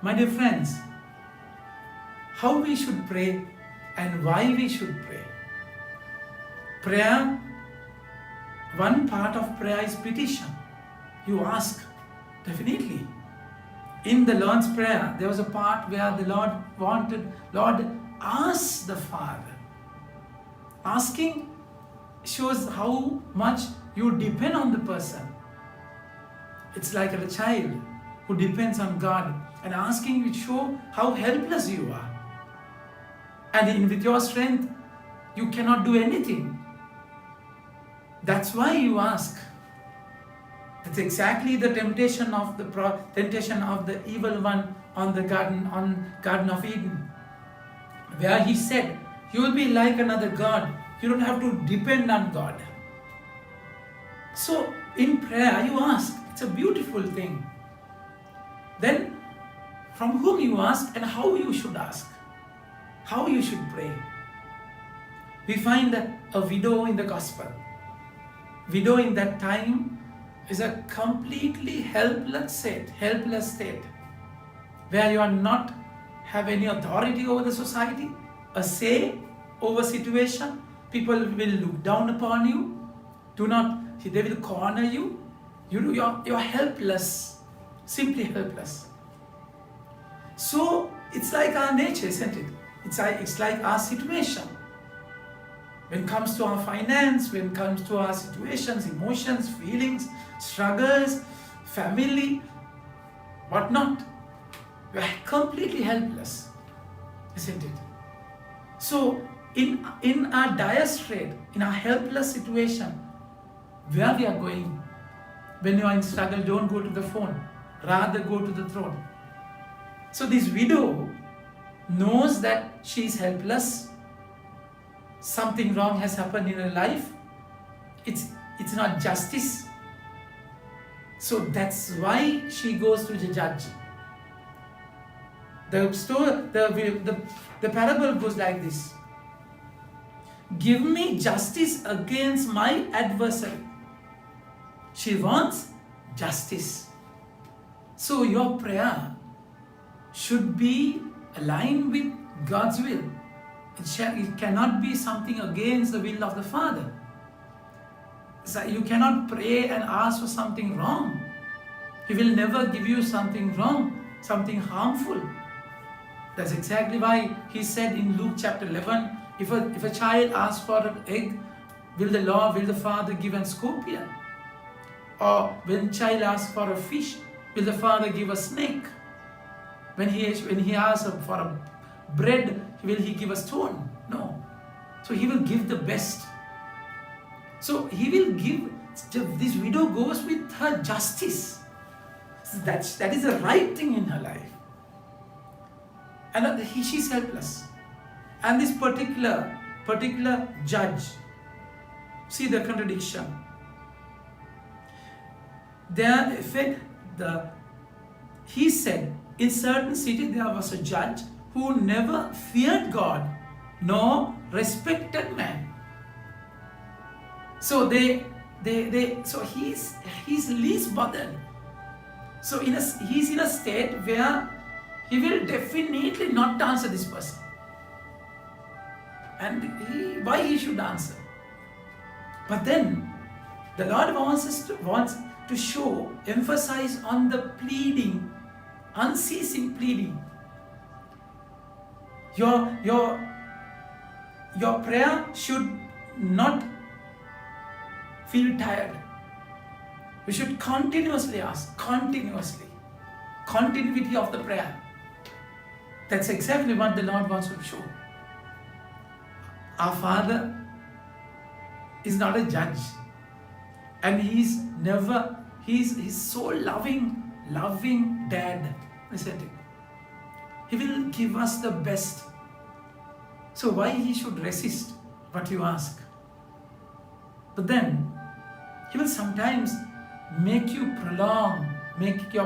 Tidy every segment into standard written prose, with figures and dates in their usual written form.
My dear friends, how we should pray and why we should pray. Prayer, one part of prayer is petition. You ask, definitely. In the Lord's Prayer, there was a part where the Lord asked the Father. Asking shows how much you depend on the person. It's like a child who depends on God, and asking will show how helpless you are. And with your strength, you cannot do anything. That's why you ask. That's exactly the temptation of the evil one on the Garden of Eden, where he said, "You will be like another god. You don't have to depend on God." So in prayer, you ask. It's a beautiful thing. Then, from whom you ask and how you should ask, how you should pray. We find a widow in the gospel. Widow in that time is a completely helpless state, where you are not have any authority over the society, a say over situation. People will look down upon you. They will corner you. You're helpless, simply helpless. So it's like our nature, isn't it? It's like our situation. When it comes to our finance, when it comes to our situations, emotions, feelings, struggles, family, whatnot, we are completely helpless, isn't it? So in our dire strait, in our helpless situation, where we are going, when you are in struggle, don't go to the phone, rather go to the throne. So this widow knows that she is helpless. Something wrong has happened in her life. It's not justice. So that's why she goes to the judge. The parable goes like this. Give me justice against my adversary. She wants justice. So your prayer should be aligned with God's will. It cannot be something against the will of the Father. So you cannot pray and ask for something wrong. He will never give you something wrong, something harmful. That's exactly why he said in Luke chapter 11, if a child asks for an egg, will the Father give a scorpion? Or when a child asks for a fish, will the Father give a snake? When he asks for a bread, will he give a stone? No. So he will give the best. So he will give. This widow goes with her justice. That is the right thing in her life. And she's helpless. And this particular judge, see the contradiction. He said, in certain city there was a judge who never feared God nor respected man. So so he's least bothered. So he's in a state where he will definitely not answer this person. And why he should answer? But then the Lord wants to show, emphasize on the pleading, unceasing pleading. Your prayer should not feel tired. We should continuously ask, continuity of the prayer. That's exactly what the Lord wants to show. Our Father is not a judge, and He's so loving Dad, isn't it? He will give us the best. So why He should resist what you ask? But then He will sometimes make your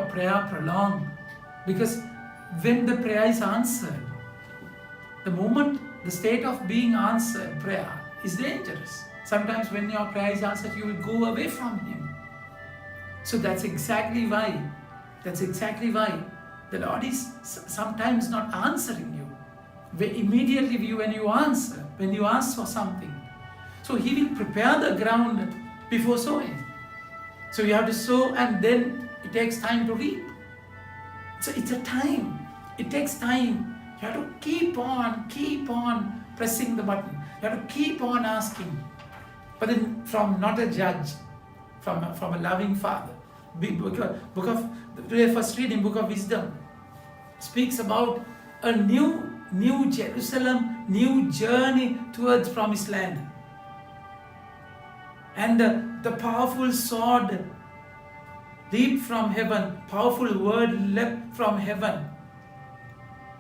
prayer prolong, because when the prayer is answered, the state of being answered prayer is dangerous. Sometimes when your prayer is answered, you will go away from Him. So that's exactly why the Lord is sometimes not answering you immediately when you answer, when you ask for something. So He will prepare the ground before sowing. So you have to sow, and then it takes time to reap. So it's a time. It takes time. You have to keep on pressing the button. You have to keep on asking. But then from not a judge, from a loving Father. Today first reading Book of Wisdom speaks about a new Jerusalem, new journey towards Promised Land. And the powerful sword leaped from heaven, powerful word leapt from heaven,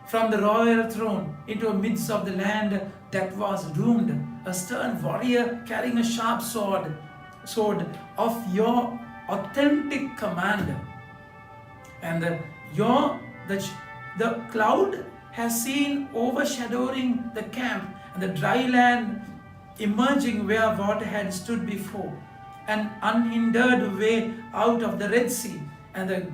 from the royal throne into the midst of the land that was doomed. A stern warrior carrying a sharp sword of your authentic command. And the cloud has seen overshadowing the camp, and the dry land emerging where water had stood before, an unhindered way out of the Red Sea, and the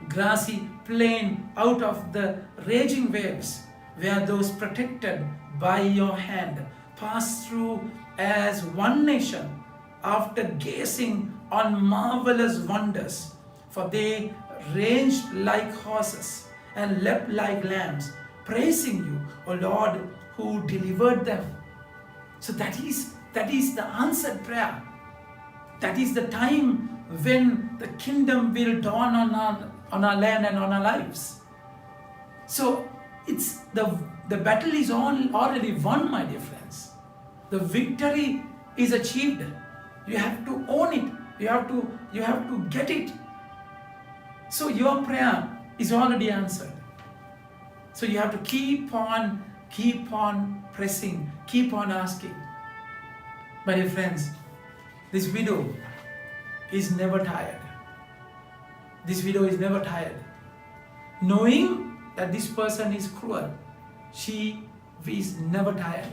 grassy plain out of the raging waves, where those protected by your hand pass through as one nation after gazing on marvelous wonders. For they ranged like horses and leapt like lambs, praising you, O Lord, who delivered them. So that is the answered prayer. That is the time when the kingdom will dawn on our land and on our lives. So it's the battle is already won, my dear friends. The victory is achieved. You have to own it. You have to get it. So your prayer is already answered. So you have to keep on pressing, keep on asking. My dear friends, this widow is never tired. This widow is never tired. Knowing that this person is cruel, she is never tired.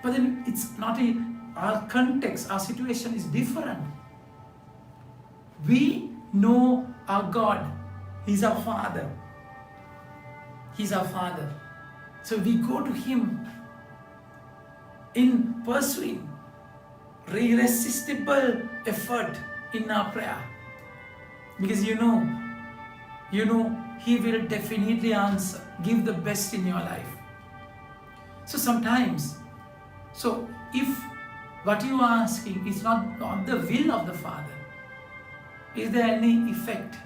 But then it's not our context, our situation is different. We know our God. He's our Father. He's our Father. So we go to Him in pursuing irresistible effort in our prayer. Because you know, He will definitely answer, give the best in your life. So sometimes, if what you are asking is not the will of the Father, is there any effect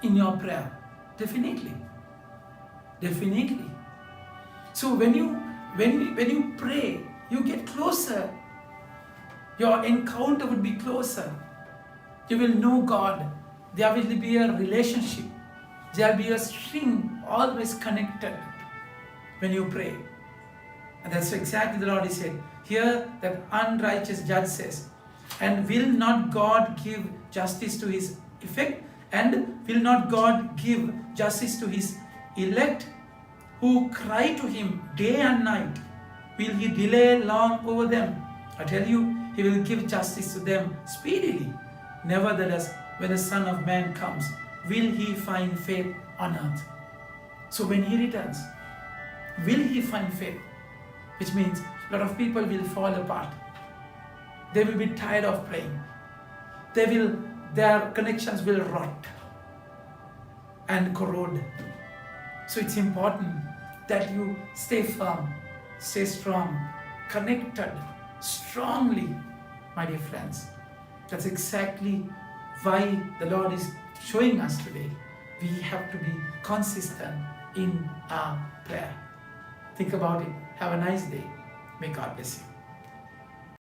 in your prayer? Definitely. So when you pray, you get closer. Your encounter would be closer. You will know God. There will be a relationship. There will be a string always connected when you pray. And that's exactly the Lord is saying. Here that unrighteous judge says, and will not God give justice to His effect? And will not God give justice to His elect who cry to Him day and night? Will He delay long over them? I tell you, He will give justice to them speedily. Nevertheless, when the Son of Man comes, will He find faith on earth? So when He returns, will He find faith? Which means a lot of people will fall apart. They will be tired of praying. Their connections will rot and corrode. So it's important that you stay firm, stay strong, connected strongly, my dear friends. That's exactly why the Lord is showing us today. We have to be consistent in our prayer. Think about it. Have a nice day. May God bless you.